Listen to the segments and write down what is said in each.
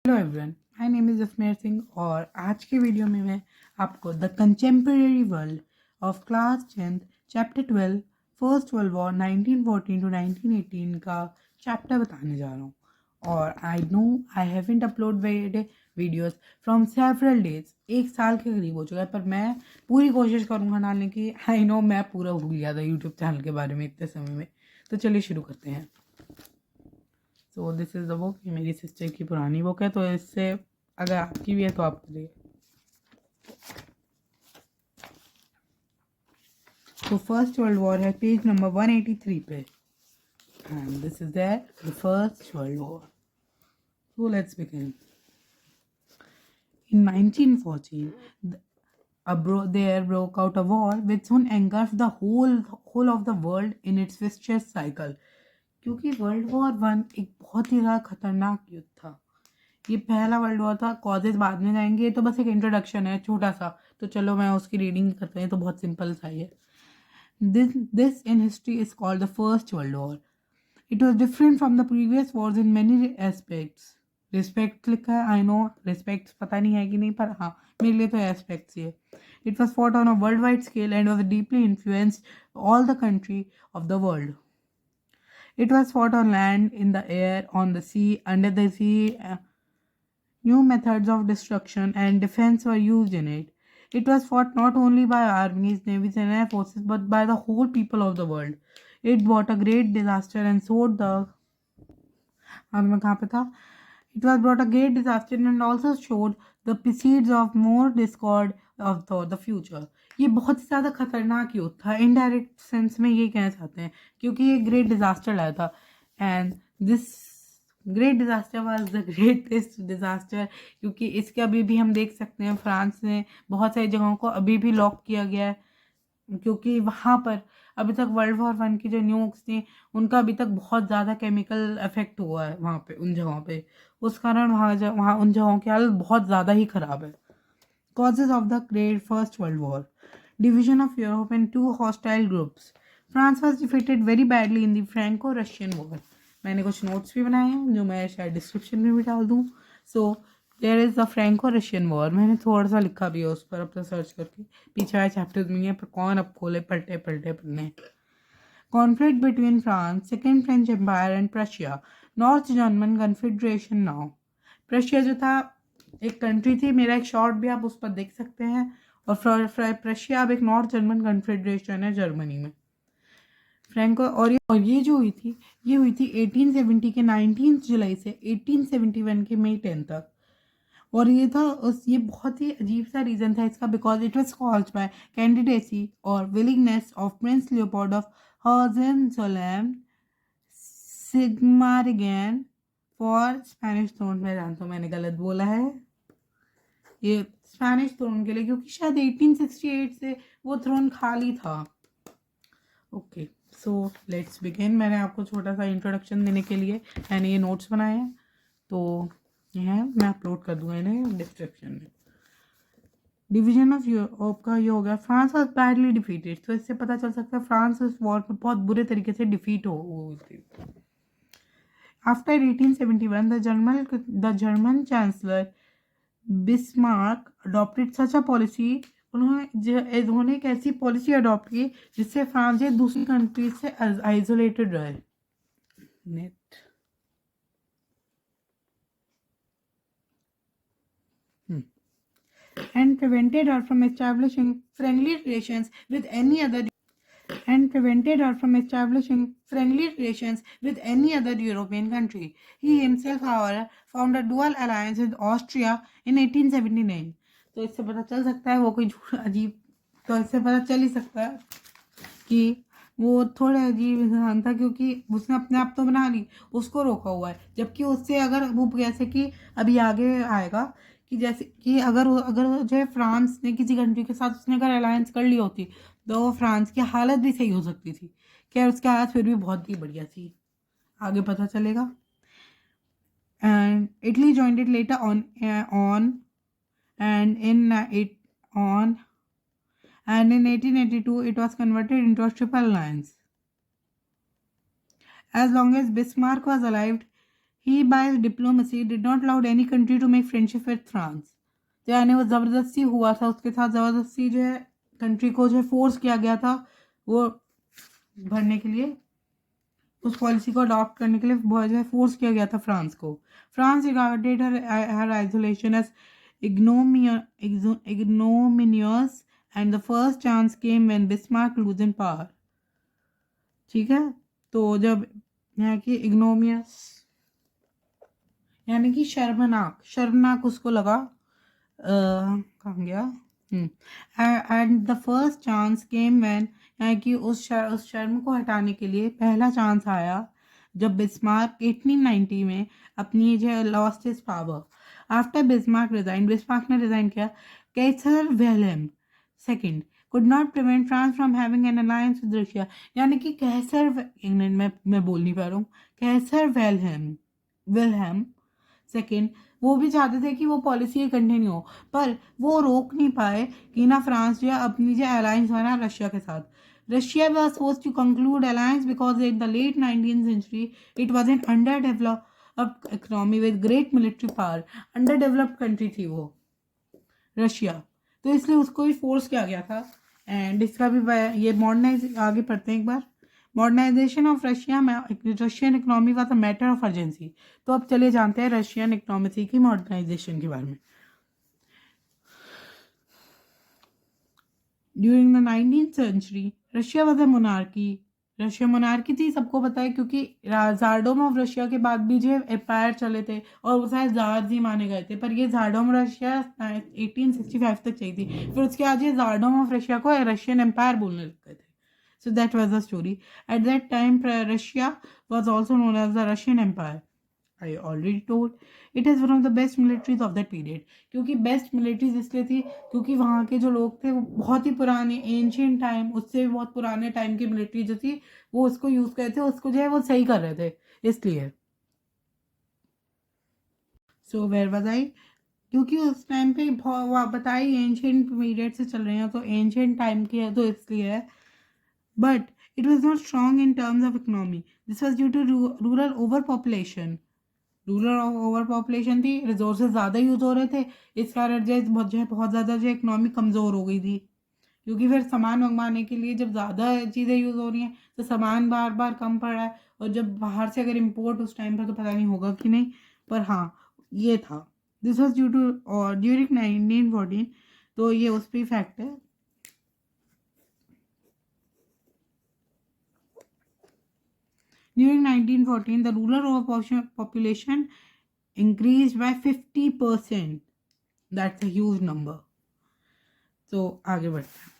Hello everyone, my name is Jasmer Singh और आज के वीडियो में मैं आपको the contemporary world of class 10th chapter 12 first world war 1914 to 1918 का चैप्टर बताने जा रहा हूँ। और I know I haven't uploaded videos from several days, एक साल के करीब हो चुका है, पर मैं पूरी कोशिश करूँगा डालने की। आई नो मैं पूरा भूल गया था यूट्यूब चैनल के बारे में इतने समय में। तो चलिए शुरू करते हैं। So this is the book, ये मेरी सिस्टर की पुरानी बुक है, तो इससे अगर आपकी भी है तो आप करिए। तो फर्स्ट वर्ल्ड वॉर है पेज नंबर 183 पे, and this is the first world war. So let's begin. In 1914, there broke out a war which soon engulfed the whole of the world in its vicious cycle. क्योंकि world war 1 एक बहुत ही ज़्यादा खतरनाक युद्ध था। ये पहला वर्ल्ड वॉर था। कॉजेज बाद में जाएंगे, ये तो बस एक इंट्रोडक्शन है छोटा सा, तो चलो मैं उसकी रीडिंग करते हैं। तो बहुत सिंपल सा ही है। This in history is called the first world war. It was different from the previous Wars in many aspects. Respect लिखा है, आई नो रिस्पेक्ट पता नहीं है कि नहीं, पर हाँ मेरे लिए तो एस्पेक्ट्स ही है। It was fought on a world wide scale and was deeply influenced all the country of the world. It was fought on land, in the air, on the sea, under the sea. New methods of destruction and defense were used in it. It was fought not only by armies, navies, and air forces, but by the whole people of the world. It brought a great disaster and showed the. It was brought a great disaster and also showed the seeds of more discord of the future. ये बहुत ही ज़्यादा खतरनाक युद्ध था, indirect sense में ये कहना चाहते हैं, क्योंकि ये ग्रेट डिजास्टर लाया था। And this great disaster was the greatest disaster, क्योंकि इसके अभी भी हम देख सकते हैं फ्रांस ने बहुत सारी जगहों को अभी भी लॉक किया गया है, क्योंकि वहाँ पर अभी तक वर्ल्ड वॉर 1 की जो न्यूक्स थी उनका अभी तक बहुत ज़्यादा केमिकल इफेक्ट हुआ है वहाँ पे, उन जगहों पे। उस कारण वहाँ उन जगहों की हालत बहुत ज़्यादा ही ख़राब है। Causes of the Great First World War. Division of Europe in two hostile groups. France was defeated very badly in the Franco-Russian War. मैंने कुछ नोट्स भी बनाए हैं जो मैं शायद डिस्क्रिप्शन में भी डाल दूँ। So there is the Franco Russian war. मैंने थोड़ा सा लिखा भी है उस पर, अब तो सर्च करके पीछे वाले चैप्टर्स में है, पर कौन अब खोले पलटे पढ़ने। Conflict between France, Second French Empire and Prussia. North German Confederation now. Prussia जो था एक कंट्री थी, मेरा एक शॉर्ट भी आप उस पर देख सकते हैं। और प्रशिया अब एक नॉर्थ जर्मन कन्फेडरेशन है जर्मनी में। फ्रैंको और ये जो हुई थी, ये हुई थी 1870 के 19 जुलाई से 1871 के मई 10 तक। और ये बहुत ही अजीब सा रीज़न था इसका, because it was called by candidacy और willingness of prince Leopold of Hohenzollern Sigmaringen for Spanish throne. मैं जानता हूँ मैंने गलत बोला है, ये स्पेनिश थ्रोन के लिए, क्योंकि शायद 1868 से वो थ्रोन खाली था। Okay, so let's begin. मैंने आपको छोटा सा इंट्रोडक्शन देने के लिए मैंने ये नोट्स बनाए हैं, तो ये है, मैं अपलोड कर दूंगा इन्हें डिस्क्रिप्शन में। डिवीजन ऑफ यूरोप का ये हो गया। फ्रांस वॉज बैडली डिफीटेड, तो इससे पता चल सकता है फ्रांस इस वॉर में बहुत बुरे तरीके से डिफीट हो थी। After 1871 the German chancellor Bismarck adopted such a policy. उन्होंने एक ऐसी पॉलिसी अडॉप्ट की जिससे फ्रांस एक दूसरी कंट्री से आइसोलेटेड रहे। And prevented her from establishing friendly relations with any other European country. He himself, however, found a dual alliance with Austria in 1879. तो इससे पता चल सकता है वो कोई अजीब, तो इससे पता चल ही सकता है कि वो थोड़ा अजीब इंसान था, क्योंकि उसने अपने आप तो बना ली, उसको रोका हुआ है। जबकि उससे अगर वो जैसे कि अभी आगे आएगा कि जैसे कि अगर जो है फ्रांस ने किसी कंट्री के साथ उसने अगर अलायंस कर ली होती तो फ्रांस की हालत भी सही हो सकती थी। खैर उसकी हालत फिर भी बहुत ही बढ़िया थी, आगे पता चलेगा। And Italy joined it later on and in 1882 it was converted into a triple alliance. As long as Bismarck was alive, he by his diplomacy did not allow any country to make friendship with France. तो यानी वो ज़बरदस्ती हुआ था, उसके साथ ज़बरदस्ती जो है कंट्री को जो है फोर्स किया गया था वो भरने के लिए, उस पॉलिसी को अडॉप्ट करने के लिए जो है फोर्स किया गया था फ्रांस को. France regarded her isolation as ignominious and the first chance came when Bismarck losing power. ठीक है, तो जब यहाँ की ignominious यानी कि शर्मनाक उसको लगा, कहाँ गया, and the first chance came when, यानी कि उस शर्म को हटाने के लिए पहला चांस आया जब बिस्मार्क 1890 में अपनी जो lost his power. After Bismarck ने रिजाइन किया, Kaiser Wilhelm second could not prevent France from having an alliance with Russia. यानी कि मैं बोल नहीं पा रहा हूँ, कैसर विल्हेम सेकेंड वो भी चाहते थे कि वो पॉलिसी कंटिन्यू हो, पर वो रोक नहीं पाए कि ना फ्रांस जो है अपनी जो अलायंस बना रशिया के साथ. Russia was supposed to conclude alliance because in the late 19th century it was an underdeveloped economy with great military power. underdeveloped country थी वो रशिया, तो इसलिए उसको भी फोर्स किया गया था. एंड इसका भी ये मॉडर्नाइज आगे पढ़ते हैं एक बार. मॉडर्नाइजेशन ऑफ रशिया में Russian economy was a matter of urgency. तो अब चले जानते हैं रशियन इकोनॉमी की मॉडर्नाइजेशन के बारे में. During the 19th century Russia was a monarchy. Russia monarchy थी, सबको पता है, क्योंकि ज़ारडोम ऑफ रशिया के बाद भी जो एम्पायर चले थे और वो शायद ज़ार ही माने गए थे, पर ये ज़ारडोम रशिया 1865 तक चाहिए थी. फिर उसके बाद ये ज़ारडोम ऑफ रशिया को रशियन एम्पायर बोलने लग गए थे. So that was the story. At that time, Russia was also known as the Russian Empire. I already told. It is one of the best militaries of that period. क्योंकि best militaries इसलिए थी क्योंकि वहाँ के जो लोग थे वो बहुत ही पुराने एंशियंट टाइम, उससे भी बहुत पुराने टाइम की मिलिट्री जो थी वो उसको यूज कर रहे थे, उसको जो है वो सही कर रहे थे, इसलिए. सो वेयर वाज आई, क्योंकि उस टाइम पे बताई एंशियंट पीरियड से चल रहे हैं तो एंशियंट टाइम की है, तो इसलिए है. But it was not strong in terms of economy. This was due to rural overpopulation. Rural over population थी, रिसोर्सेज ज़्यादा यूज हो रहे थे, इस कारण जो बहुत ज़्यादा जो इकोनॉमी कमज़ोर हो गई थी. क्योंकि फिर सामान मंगवाने के लिए जब ज़्यादा चीज़ें यूज़ हो रही हैं तो सामान बार बार कम पड़ रहा है, और जब बाहर से अगर इम्पोर्ट उस टाइम पर तो पता नहीं होगा कि नहीं, पर हाँ ये था. दिस वॉज ड्यू टू और ड्यूरिंग 1914, तो ये उस पर फैक्ट है. During 1914, the rural population increased by 50%. That's a huge number. So, आगे बढ़ते हैं.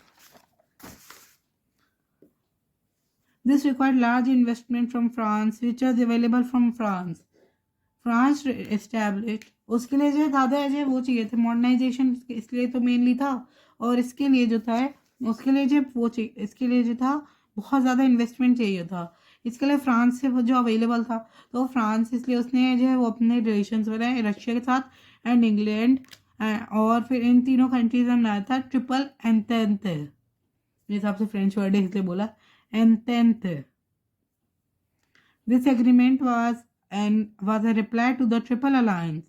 This required large investment from France, which was available from France. France establish, उसके लिए जो ज़्यादा जो वो चाहिए थे मॉडर्नाइजेशन, इसलिए तो मेनली था. और इसके लिए जो था उसके लिए जो वो चाहिए, इसके लिए जो था बहुत ज़्यादा इन्वेस्टमेंट चाहिए था. इसके लिए फ्रांस से जो अवेलेबल था, तो फ्रांस इसलिए उसने जो है वो अपने रिलेशंस बनाए रशिया के साथ एंड इंग्लैंड, और फिर इन तीनों कंट्रीज में बनाया था ट्रिपल एंटेंट. मेरे हिसाब से फ्रेंच वर्ड है इसलिए बोला एंटेंट. This agreement was a reply to the Triple Alliance.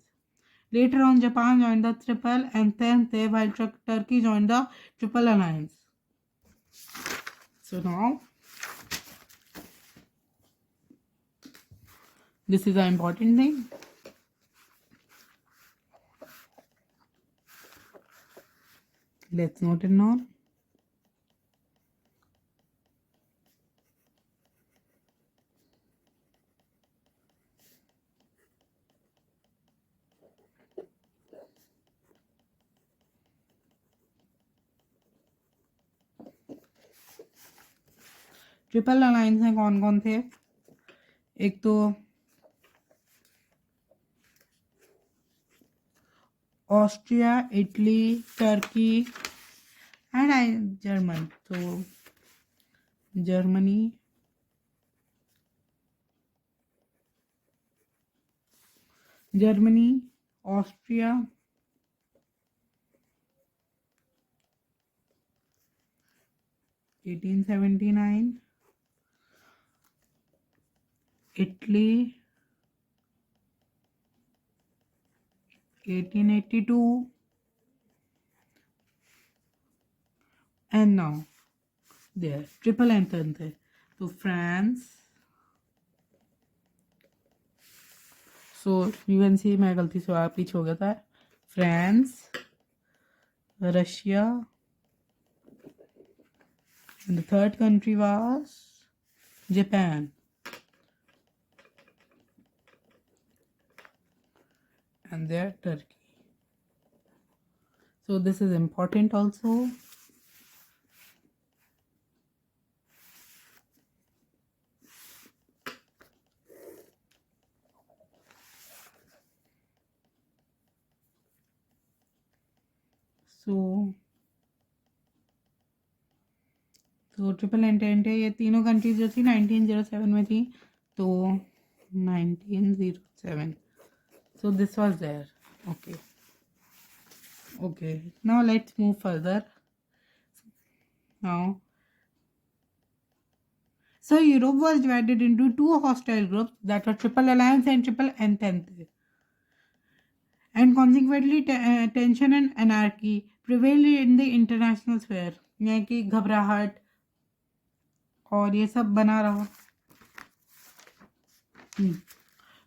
Later on, Japan joined the Triple Entente while Turkey joined the Triple Alliance. So now, this is an important thing. Let's note it now. Triple alliance में कौन कौन थे? एक तो Austria, Italy, Turkey and German. तो Germany, Austria, (1879), Italy, 1882, and now there triple entente. So France, so you can see मैं गलती से पीछे हो गया था. France, Russia, and the third country was Japan, and there Turkey. So this is important also. तो triple entente ये तीनों कंट्रीज जो थी 1907 में थी. तो 1907. So this was there. Okay. Okay. Now let's move further. Now, so Europe was divided into two hostile groups, that are Triple Alliance and Triple Entente. And consequently, tension and anarchy prevailed in the international sphere. यानी कि घबराहट और ये सब बना रहा.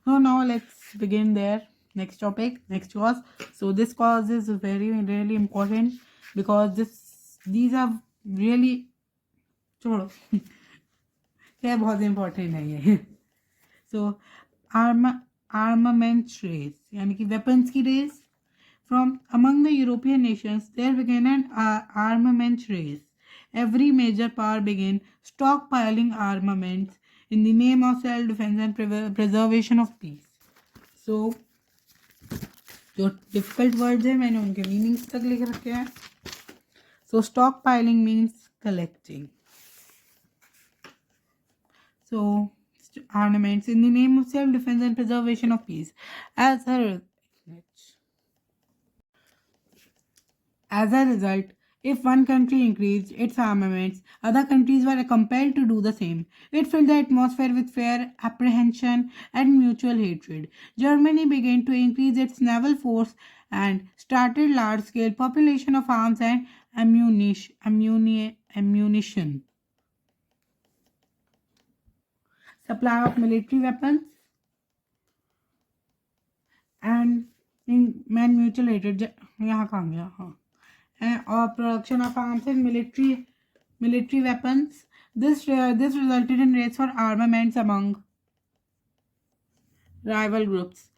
So now let's begin there. Next topic, next cause. So this cause is very really important because these are really छोड़ो ये बहुत important है ये. So armament race यानी कि weapons की race. From among the European nations there began an armament race. Every major power began stockpiling armaments in the name of self-defense and preservation of peace. So जो difficult words है मैंने उनके meanings तक लिख रखे हैं. So stockpiling means collecting. So armaments in the name of self-defense and preservation of peace. As a result, if one country increased its armaments, other countries were compelled to do the same. It filled the atmosphere with fear, apprehension, and mutual hatred. Germany began to increase its naval force and started large-scale population of arms and ammunition. Supply of military weapons and mutual hatred. यहाँ कहाँ गया? हाँ. Or production of arms and military weapons. This resulted in raids for armaments among rival groups.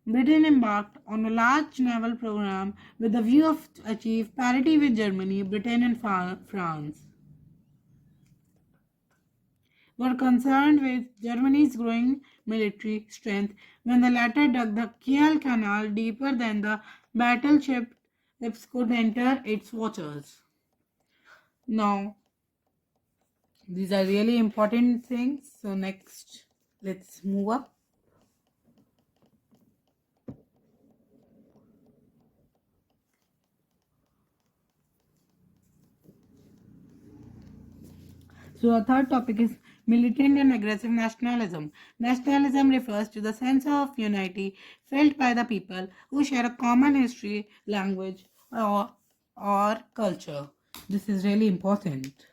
Britain embarked on a large naval program with the view of achieve parity with Germany, Britain, and France. Were concerned with Germany's growing military strength when the latter dug the Kiel Canal deeper than the battleships could enter its waters. Now, these are really important things. So next, let's move up. So the third topic is militant and aggressive nationalism. Nationalism refers to the sense of unity felt by the people who share a common history, language, or culture. This is really important.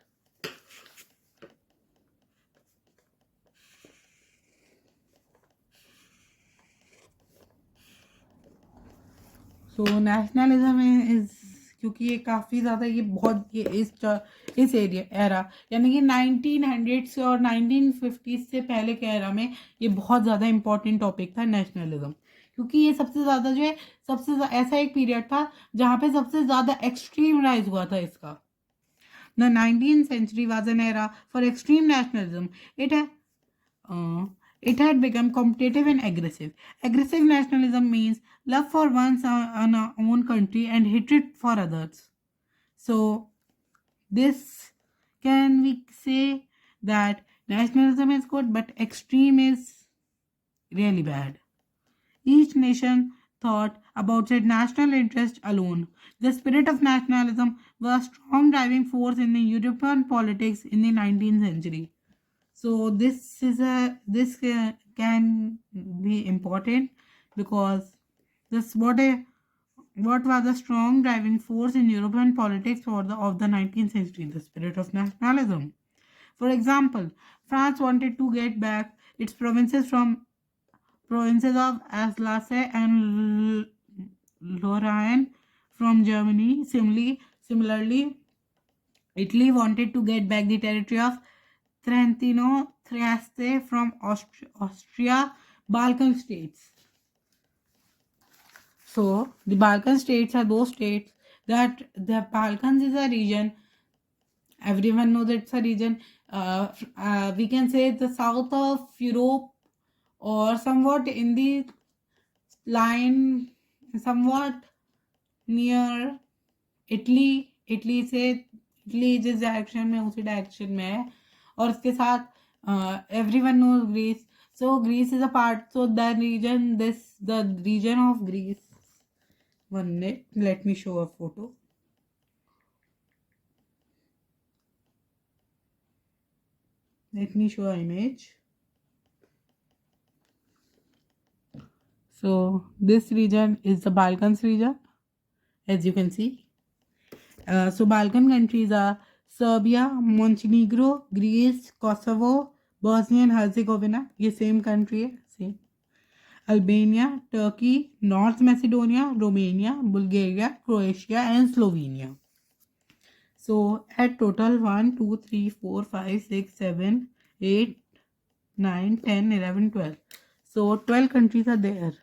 So nationalism is क्योंकि ये काफ़ी ज़्यादा ये बहुत ये इस era यानी कि 1900 से और 1950 से पहले के एरा में ये बहुत ज़्यादा इम्पोर्टेंट टॉपिक था नेशनलिज्म. क्योंकि ये सबसे ज़्यादा जो है ऐसा एक पीरियड था जहाँ पे सबसे ज़्यादा एक्सट्रीम राइज हुआ था इसका. The 19th century was an era for extreme nationalism. It had become competitive and aggressive. Aggressive nationalism means love for one's own country and hatred for others. So, this can we say that nationalism is good, but extreme is really bad. Each nation thought about its national interest alone. The spirit of nationalism was a strong driving force in the European politics in the 19th century. So this can be important because this what a What was the strong driving force in European politics of the 19th century? The spirit of nationalism. For example, France wanted to get back its provinces of Alsace and Lorraine from Germany. Similarly, Italy wanted to get back the territory of Trentino Trieste from Austria, Balkan states. So, the Balkan states are those states that the Balkans is a region. Everyone knows it's a region. We can say the south of Europe, or somewhat in the line, somewhat near Italy से Italy जिस direction में उसी direction में है और उसके साथ everyone knows Greece so Greece is a part so the region of Greece one minute let me show a photo let me show an image. So this region is the Balkans region, as you can see. So Balkan countries are Serbia, Montenegro, Greece, Kosovo, Bosnia and Herzegovina. ये same country है, same. Albania, Turkey, North Macedonia, Romania, Bulgaria, Croatia and Slovenia. So at total 1, 2, 3, 4, 5, 6, 7, 8, 9, 10, 11, 12. So 12 countries are there.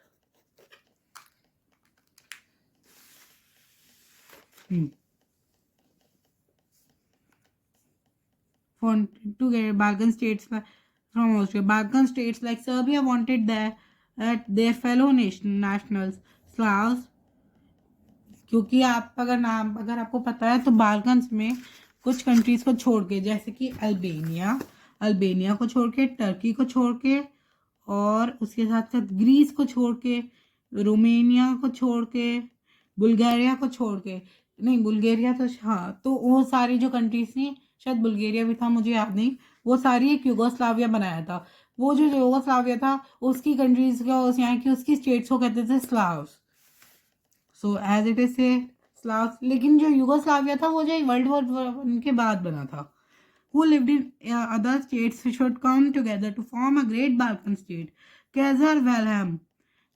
To get Balkan states from Austria. Balkan states like Serbia wanted their fellow nationals Slavs. क्योंकि आप अगर आपको पता है तो Balkans में कुछ countries को छोड़ के जैसे कि अल्बेनिया को छोड़ के, टर्की को छोड़ के और उसके साथ साथ ग्रीस को छोड़ के, रोमेनिया को छोड़ के, बुल्गारिया को छोड़ के, नहीं बुल्गारिया तो हाँ, तो वो सारी जो कंट्रीज थी, शायद बुल्गारिया भी था, मुझे याद नहीं, वो सारी एक युगोस्लाविया बनाया था. वो जो युगोस्लाविया था उसकी कंट्रीज का यहाँ की उसकी स्टेट्स को कहते थे Slavs. So as it is say Slavs. लेकिन जो युगोस्लाविया था वो जो वर्ल्ड वॉर वन के बाद बना था. Who lived in other states should come together to form a great Balkan state. Kaiser Wilhelm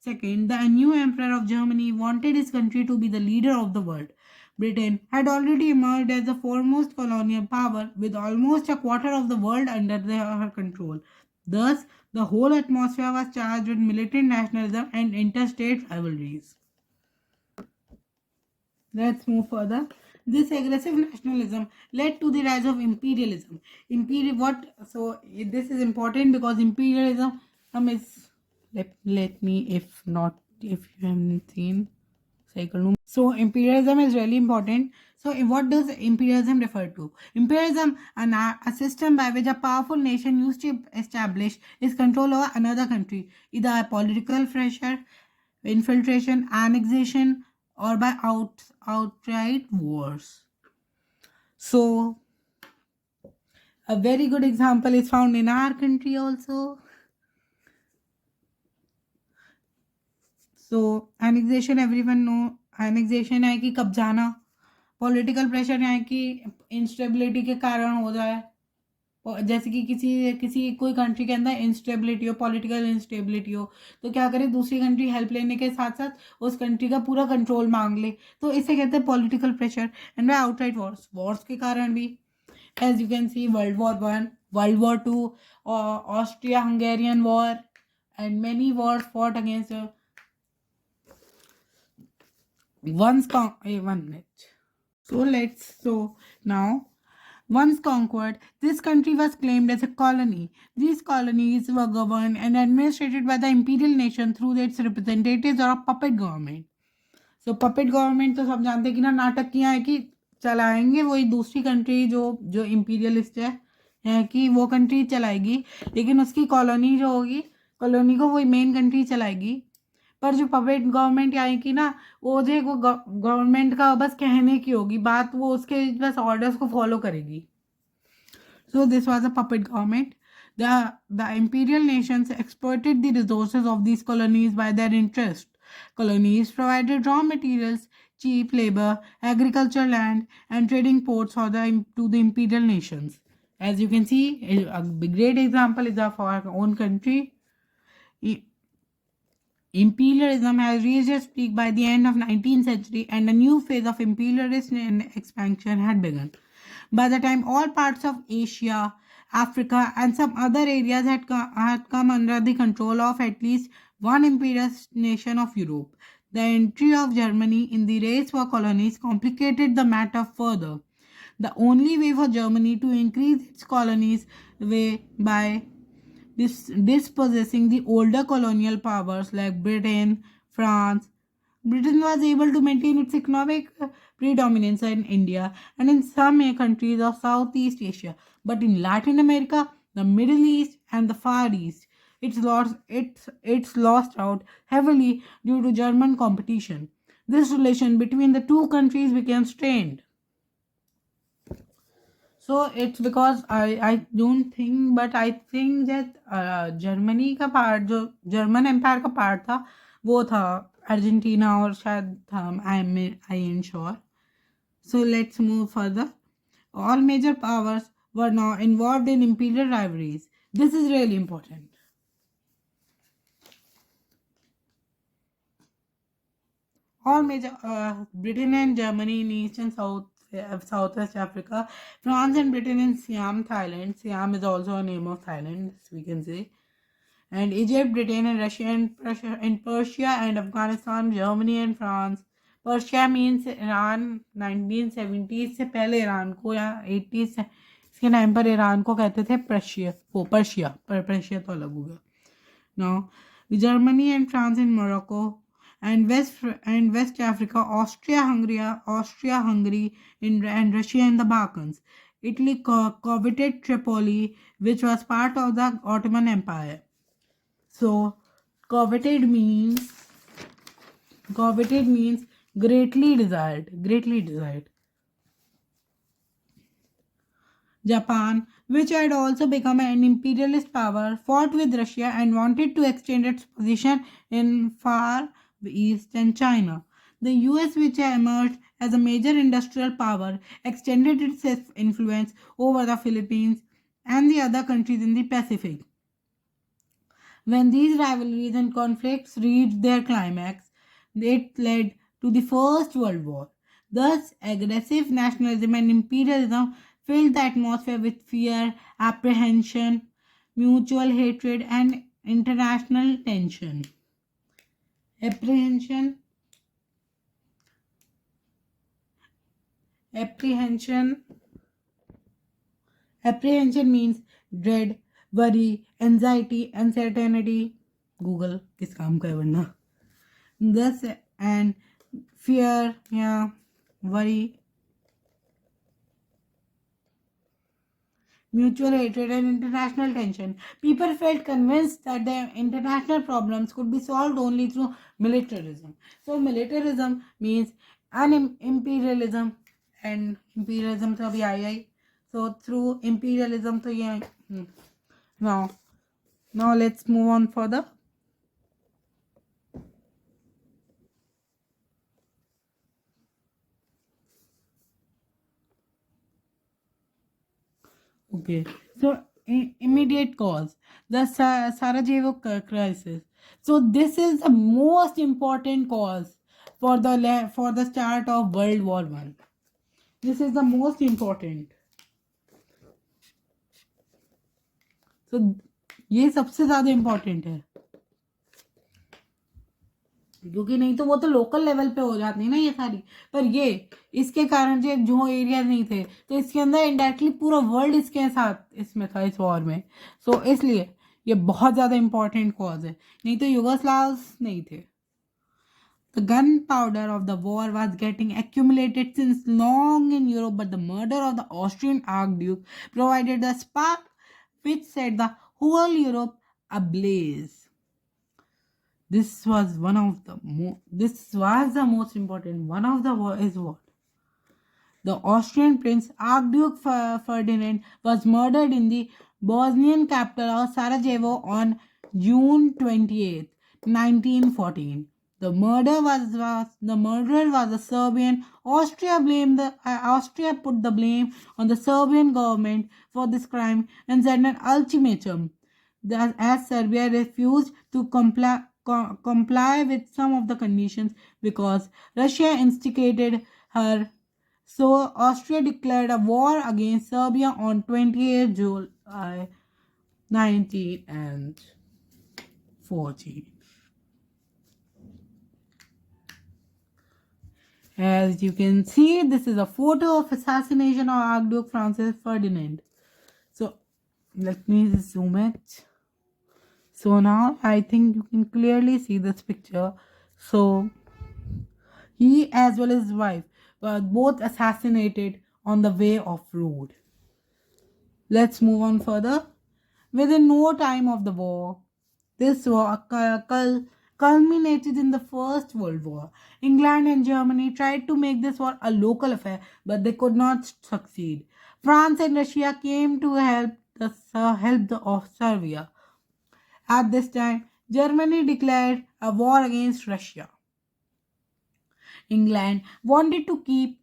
II, the new emperor of Germany, wanted his country to be the leader of the world. Britain had already emerged as the foremost colonial power, with almost a quarter of the world under her control. Thus, the whole atmosphere was charged with militant nationalism and interstate rivalries. Let's move further. This aggressive nationalism led to the rise of imperialism. So this is important because imperialism is, let me, if you haven't seen cycle. So imperialism is really important. So what does imperialism refer to? Imperialism, a system by which a powerful nation used to establish its control over another country, either by political pressure, infiltration, annexation, or by outright wars. So a very good example is found in our country also. So annexation, everyone know, annexation है कि कब्जाना, political pressure है कि instability के कारण हो जाए, जैसे कि किसी कोई कंट्री के अंदर इंस्टेबिलिटी हो, पॉलिटिकल इंस्टेबिलिटी हो, तो क्या करे, दूसरी कंट्री हेल्प लेने के साथ साथ उस कंट्री का पूरा कंट्रोल मांग ले, तो इसे कहते हैं political pressure. And by outright wars के कारण भी, as you can see world war one, world war two, Austria Hungarian war and many wars fought against one minute. So now, once conquered, this country was claimed as a colony. These colonies were governed and administrated by the imperial nation through its representatives or a puppet government. So puppet government तो सब जानते हैं कि ना, नाटक किया है कि चलाएंगे वही दूसरी कंट्री जो इंपीरियलिस्ट है कि वो कंट्री चलाएगी, लेकिन उसकी कॉलोनी जो होगी, कॉलोनी को वही मेन कंट्री चलाएगी. पर जो पपेट गवर्नमेंट आएगी ना, वो गवर्नमेंट का बस कहने की होगी बात, वो उसके बस ऑर्डर्स को फॉलो करेगी. So this was a puppet government. The imperial nations exploited the resources of these colonies by their interest. Colonies provided raw materials, cheap labor, agricultural land, and trading ports to the imperial nations. As you can see, a great example is of our own country. Imperialism has reached its peak by the end of 19th century, and a new phase of imperialist expansion had begun. By the time all parts of Asia, Africa, and some other areas had come under the control of at least one imperialist nation of Europe, the entry of Germany in the race for colonies complicated the matter further. The only way for Germany to increase its colonies way by dispossessing the older colonial powers like Britain, France. Britain was able to maintain its economic predominance in India and in some countries of Southeast Asia, but in Latin America, the Middle East, and the Far East, it's lost out heavily due to German competition. This relation between the two countries became strained. So it's because I don't think, but I think that Germany का part जो German empire का part था वो था Argentina और शायद था I am sure. So let's move further. All major powers were now involved in imperial rivalries. This is really important. All major Britain and Germany in East and Southwest Africa, France and Britain in Siam, Thailand. Siam is also a name of Thailand, we can say. And Egypt, Britain and Russia and Persia and Afghanistan, Germany and France. Persia means Iran. 1970 से पहले Iran को या 80s इसके time पर Iran को कहते थे Persia तो अलग हो गया. Now, Germany and France in Morocco, and West Africa, Austria-Hungary, and Russia in the Balkans. Italy coveted Tripoli, which was part of the Ottoman Empire. So, coveted means greatly desired. Japan, which had also become an imperialist power, fought with Russia and wanted to extend its position in Far East and China. The US, which emerged as a major industrial power, extended its influence over the Philippines and the other countries in the Pacific. When these rivalries and conflicts reached their climax, it led to the First World War. Thus, aggressive nationalism and imperialism filled the atmosphere with fear, apprehension, mutual hatred, and international tension. Apprehension means dread, worry, anxiety, uncertainty. Google किस काम का है वरना. Thus, and fear, worry, mutual hatred, and international tension. People felt convinced that their international problems could be solved only through militarism. So, militarism means imperialism, and imperialism to abhi aayi. So, through imperialism to ye. Now let's move on further. Okay, so immediate cause, the Sarajevo crisis. So this is the most important cause for the start of World War I. This is the most important. So ये सबसे ज़्यादा important है क्योंकि नहीं तो वो तो local level पे हो जाती है ना ये सारी. पर ये इसके कारण जो एरिया नहीं थे तो इसके अंदर इनडायरेक्टली पूरा वर्ल्ड इसके साथ इसमें था इस वॉर में. सो इसलिए ये बहुत ज़्यादा इम्पोर्टेंट कॉज है. नहीं तो युगोस्लाव्स नहीं थे. The gunpowder of the war was getting accumulated since long in Europe, but the murder of the Austrian Archduke provided the spark which set the whole Europe ablaze. This was the most important. One of the war is what? The Austrian Prince Archduke Ferdinand was murdered in the Bosnian capital of Sarajevo on June 28, 1914. The murderer was a Serbian. Austria put the blame on the Serbian government for this crime and sent an ultimatum. As Serbia refused to comply with some of the conditions because Russia instigated her, so Austria declared a war against Serbia on 28 July 19 and 14. As you can see, this is a photo of assassination of Archduke Francis Ferdinand. So let me zoom it. So now I think you can clearly see this picture. So he as well as his wife were both assassinated on the way of road. Let's move on further. Within no time of the war, this war culminated in the First World War. England and Germany tried to make this war a local affair, but they could not succeed. France and Russia came to help the of Serbia. At this time, Germany declared a war against Russia. England wanted to keep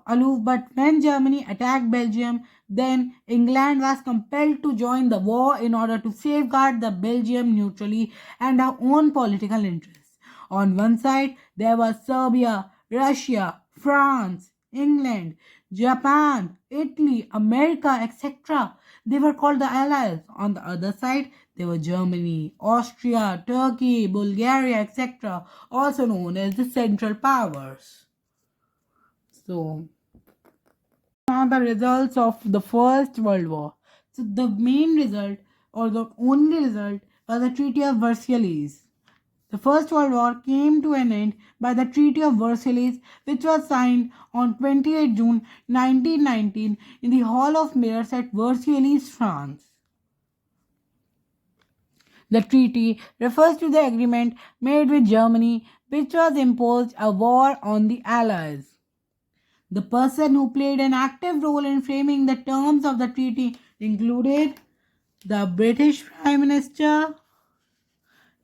aloof, but when Germany attacked Belgium, then England was compelled to join the war in order to safeguard the Belgium neutrality and her own political interests. On one side, there was Serbia, Russia, France, England, Japan, Italy, America, etc. They were called the Allies. On the other side, there were Germany, Austria, Turkey, Bulgaria, etc., also known as the Central Powers. So, now the results of the First World War. So, the main result or the only result was the Treaty of Versailles. The First World War came to an end by the Treaty of Versailles, which was signed on 28 June 1919 in the Hall of Mirrors at Versailles, France. The treaty refers to the agreement made with Germany, which was imposed a war on the Allies. The person who played an active role in framing the terms of the treaty included the British Prime Minister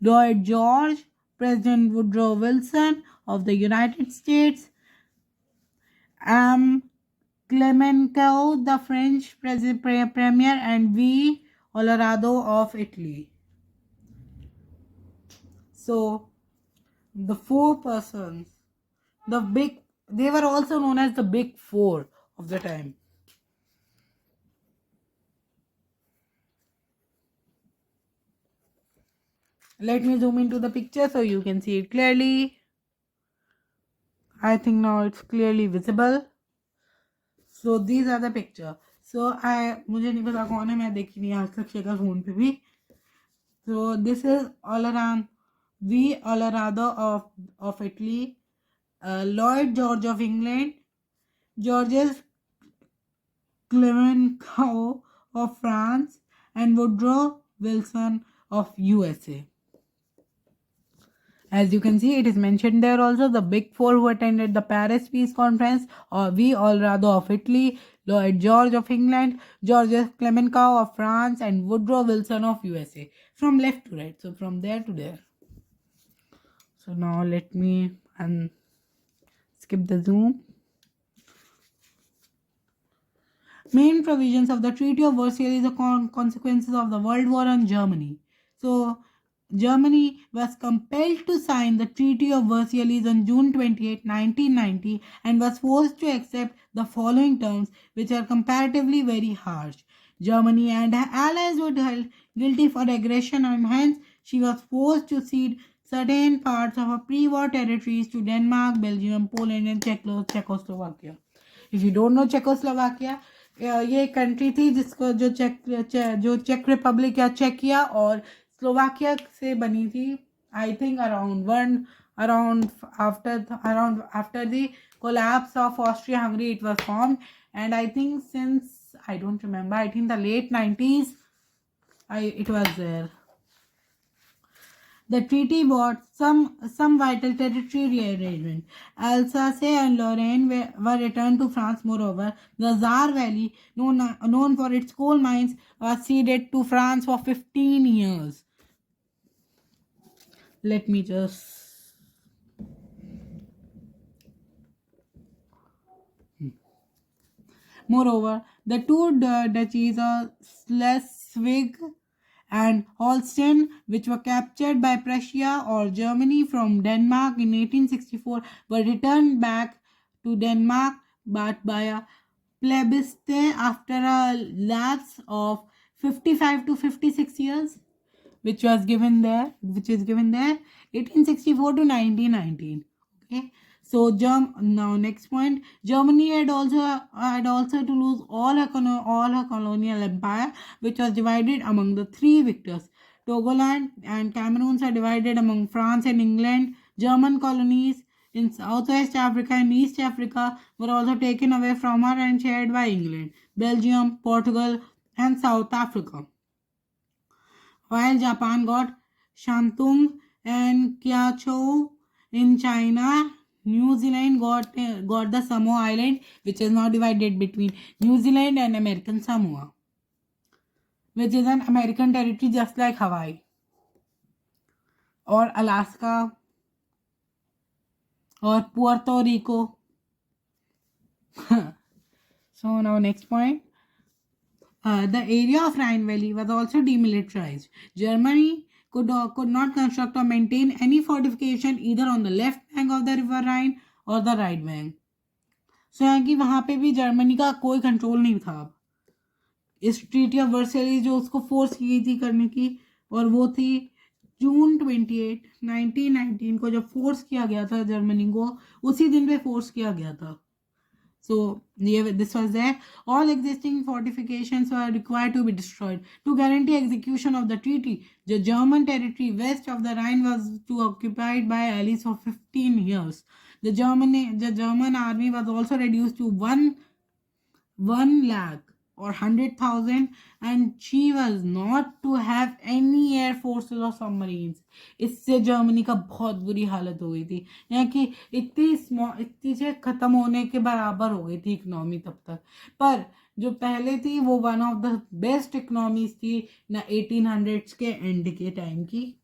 Lloyd George, President Woodrow Wilson of the United States, Clemenceau, the French Premier, and V. Olorado of Italy. So, the four persons, they were also known as the Big Four of the time. Let me zoom into the picture so you can see it clearly. I think now it's clearly visible. So these are the picture. So मुझे नहीं पता कौन है, मैं देखी नहीं आज तक शक्ल फोन पे भी. So this is V. Olorado of Italy, Lloyd George of England, Georges Clemenceau of France, and Woodrow Wilson of USA. As you can see, it is mentioned there also the Big Four who attended the Paris Peace Conference, or V. Olorado of Italy, Lloyd George of England, Georges Clemenceau of France, and Woodrow Wilson of USA. From left to right, so from there to there. So now let me skip the zoom. Main provisions of the Treaty of Versailles are the consequences of the World War on Germany. So Germany was compelled to sign the Treaty of Versailles on June 28, 1990 and was forced to accept the following terms, which are comparatively very harsh. Germany and her allies were held guilty for aggression, and hence she was forced to cede certain parts of her pre-war territories to Denmark, Belgium, Poland and Czechoslovakia. If you don't know Czechoslovakia, ये country थी जिसको जो check Republic या चेकिया और Slovakia से बनी थी. I think around after the collapse of Austria-Hungary it was formed, and I think since I don't remember, I think the late 90s it was there. The treaty brought some vital territory rearrangement. Alsace and Lorraine were returned to France. Moreover, the Saar Valley, known for its coal mines, was ceded to France for 15 years. Let me just Moreover, the two duchies of Schleswig and Holstein, which were captured by Prussia or Germany from Denmark in 1864, were returned back to Denmark but by a plebiscite after a lapse of 55 to 56 years, which is given there 1864 to 1919. Okay, so now next point, Germany had also to lose all her colonial empire, which was divided among the three victors. Togoland and Cameroons are divided among France and England. German colonies in Southwest Africa and East Africa were also taken away from her and shared by England, Belgium, Portugal, and South Africa. While Japan got Shantung and Kyachou in China, New Zealand got the Samoa Island, which is now divided between New Zealand and American Samoa, which is an American territory just like Hawaii or Alaska or Puerto Rico. So now next point. The area of Rhine Valley was also demilitarized. Germany could not construct or maintain any fortification either on the left bank of the river Rhine or the right bank. So यहाँ की वहाँ पे भी Germany का कोई control नहीं था. इस ट्रीटी ऑफ वर्सेली जो उसको फोर्स की थी करने की, और वो थी जून 28, 1919 को जब फोर्स किया गया था जर्मनी को, उसी दिन पे फोर्स किया गया था. So this was there. All existing fortifications were required to be destroyed to guarantee execution of the treaty. The German territory west of the Rhine was to occupied by allies for 15 years. The German army was also reduced to 1 lakh or 100,000, and she was not to have any air forces or submarines. इससे Germany का बहुत बुरी हालत हो गई थी. यहाँ की इतनी से खत्म होने के बराबर हो गई थी इकोनॉमी तब तक. पर जो पहले थी वो one of the best economies थी ना 1800s के एंड के टाइम की.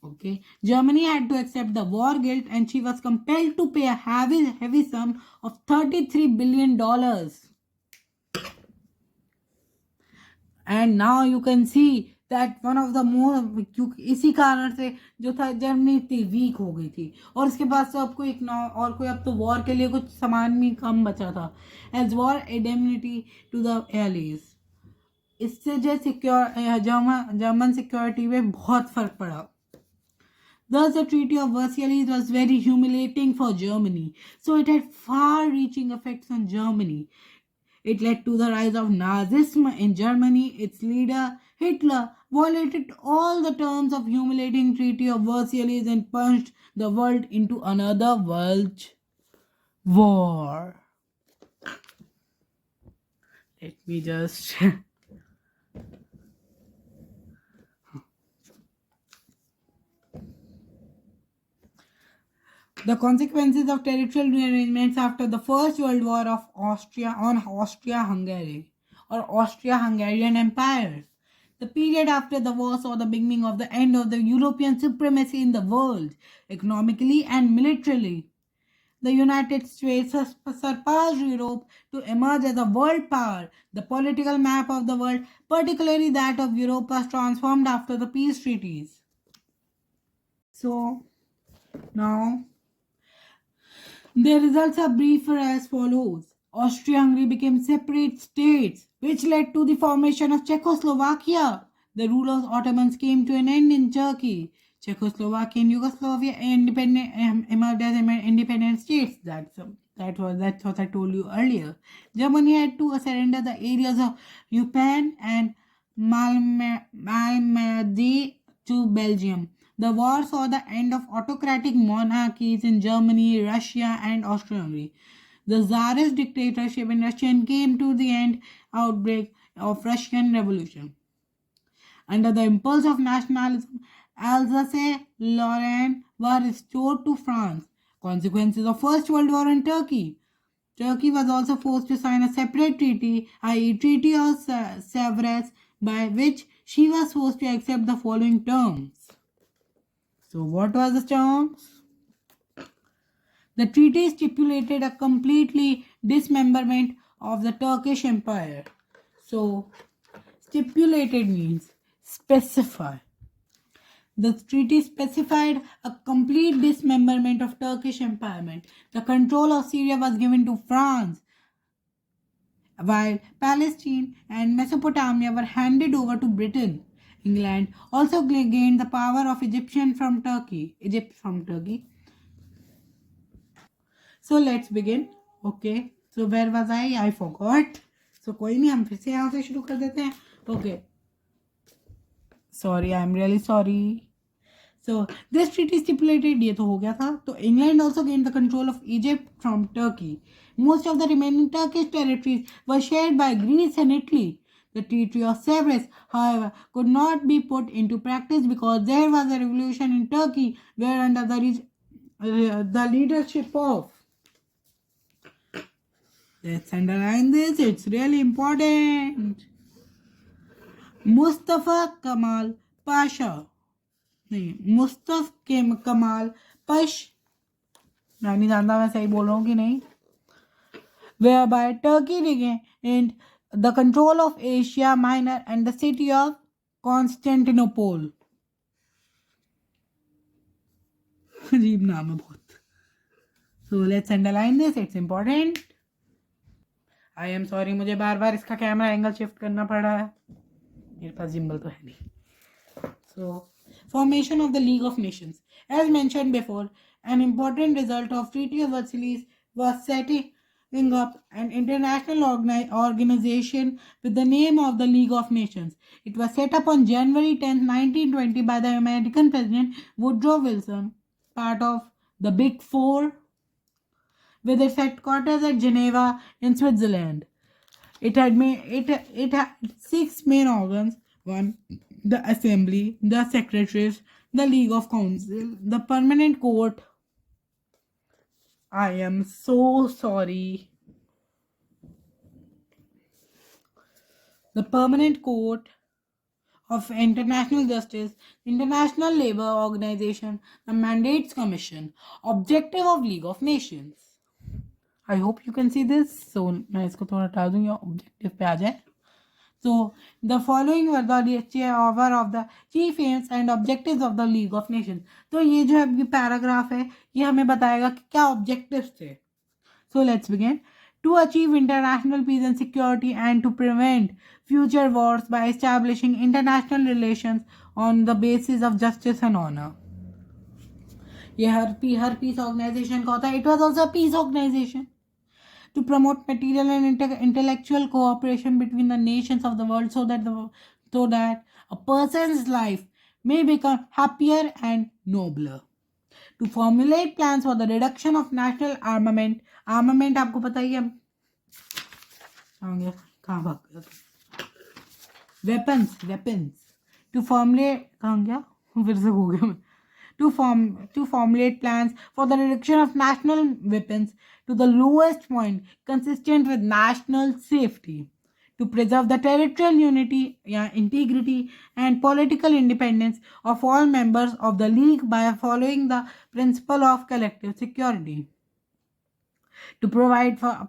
Okay, Germany had to accept the war guilt and she was compelled to pay a heavy sum of $33 billion. And now you can see that one of the more, इसी कारण से जो था Germany इतनी week हो गई थी, और इसके पास तो अब कोई अब तो वॉर के लिए कुछ सामान भी कम बचा था. As war indemnity to the allies. इससे जो जर्मन सिक्योरिटी में बहुत फर्क पड़ा. Thus, the Treaty of Versailles was very humiliating for Germany. So it had far-reaching effects on Germany. It led to the rise of Nazism in Germany. Its leader, Hitler, violated all the terms of humiliating Treaty of Versailles and plunged the world into another world war. Let me just... The consequences of territorial rearrangements after the First World War of Austria-Hungary or Austria-Hungarian Empire. The period after the war saw the beginning of the end of the European supremacy in the world, economically and militarily. The United States surpassed Europe to emerge as a world power. The political map of the world, particularly that of Europe, was transformed after the peace treaties. So, now... the results are briefer as follows. Austria-Hungary became separate states, which led to the formation of Czechoslovakia. The rule of Ottomans came to an end in Turkey. Czechoslovakia and Yugoslavia emerged as independent states. That's what I told you earlier. Germany had to surrender the areas of Eupen and Malmedy to Belgium. The war saw the end of autocratic monarchies in Germany, Russia, and Austria-Hungary. The Tsarist dictatorship in Russia came to the end outbreak of Russian Revolution. Under the impulse of nationalism, Alsace-Lorraine were restored to France. Consequences of First World War in Turkey. Turkey was also forced to sign a separate treaty, i.e. Treaty of Sevres, by which she was forced to accept the following terms. So what was the terms? The treaty stipulated a completely dismemberment of the Turkish Empire. So, stipulated means specify. The treaty specified a complete dismemberment of Turkish empire. The control of Syria was given to France, while Palestine and Mesopotamia were handed over to Britain. England also gained the power of Egypt from Turkey. So let's begin. Okay. So where was I? I forgot. So कोई नहीं, हम फिर से यहाँ से शुरू कर देते हैं. Okay. Sorry, I'm really sorry. So this treaty stipulated, ये तो हो गया था. तो England also gained the control of Egypt from Turkey. Most of the remaining Turkish territories were shared by Greece and Italy. The Treaty of Civics, however, could not be put into practice because there was a revolution in Turkey where under the leadership of, let's underline this, it's really important, Mustafa Kemal Pasha. Mustafa कमाल पश, मैं नहीं जानता मैं सही बोल रहा हूँ कि नहीं. Whereby Turkey regained the control of Asia Minor and the city of Constantinople. अजीब नाम है बहुत. So let's underline this, it's important. I am sorry, मुझे बार बार इसका कैमरा एंगल शिफ्ट करना पड़ रहा है, मेरे पास जिम्बल तो है नहीं. So formation of the League of Nations. As mentioned before, an important result of Treaty of Versailles was setting up an international organization with the name of the League of Nations. It was set up on January 10, 1920 by the American President Woodrow Wilson, part of the Big Four, with its headquarters at Geneva in Switzerland. It had 6 main organs. 1. The Assembly, the Secretaries, the League of Council, the Permanent Court. I am so sorry. The Permanent Court of International Justice, International Labour Organization, the Mandates Commission. Objective of League of Nations. I hope you can see this. So मैं इसको थोड़ा हटा दूंगी, objective पे आ जाए. So the following were the of the chief aims and objectives of the League of Nations. तो ये जो अभी पैराग्राफ है ये हमें बताएगा कि क्या objectives थे. So let's begin. To achieve international peace and security and to prevent future wars by establishing international relations on the basis of justice and honor. ये हर peace organization का होता है. It was also a peace organization. To promote material and intellectual cooperation between the nations of the world so that a person's life may become happier and nobler. To formulate plans for the reduction of national armament. आपको पता ही है कहाँ भाग गया. weapons. To formulate कहाँ गया फिर से हो गया. To formulate plans for the reduction of national weapons to the lowest point consistent with national safety. To preserve the territorial unity, integrity and political independence of all members of the League by following the principle of collective security. To provide for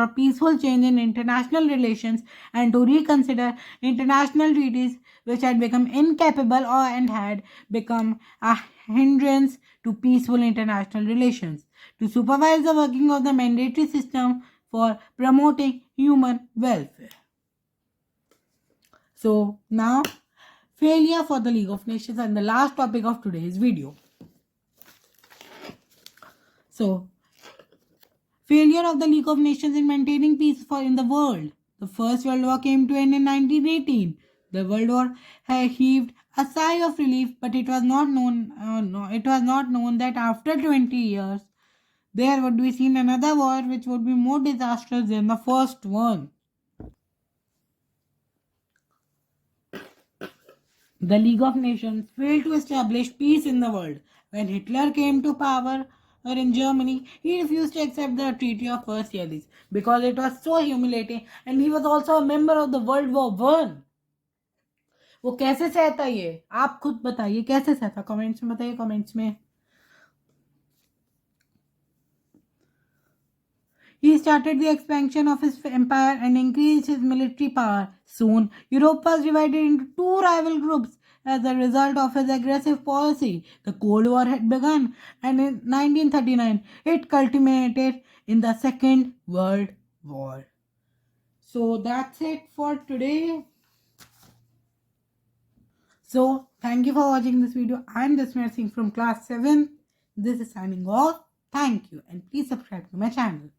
a peaceful change in international relations and to reconsider international treaties which had become incapable and had become a hindrance to peaceful international relations. To supervise the working of the mandatory system for promoting human welfare. So now, failure for the League of Nations and the last topic of today's video. So, failure of the League of Nations in maintaining peace in the world. The First World War came to an end in 1918. The World War heaved a sigh of relief, but it was not known that after 20 years there would be seen another war which would be more disastrous than the first one. The League of Nations failed to establish peace in the world. When Hitler came to power in Germany, he refused to accept the Treaty of Versailles because it was so humiliating and he was also a member of the World War I. वो कैसे सहता ये आप खुद बताइए कैसे सहता comments में बताइए कमेंट्स में He started the expansion of his empire and increased his military power. Soon, Europe was divided into two rival groups as a result of his aggressive policy. The Cold War had begun, and in 1939, it culminated in the Second World War. So that's it for today. So thank you for watching this video. I'm Dasmir Singh from class 7. This is signing off. Thank you, and please subscribe to my channel.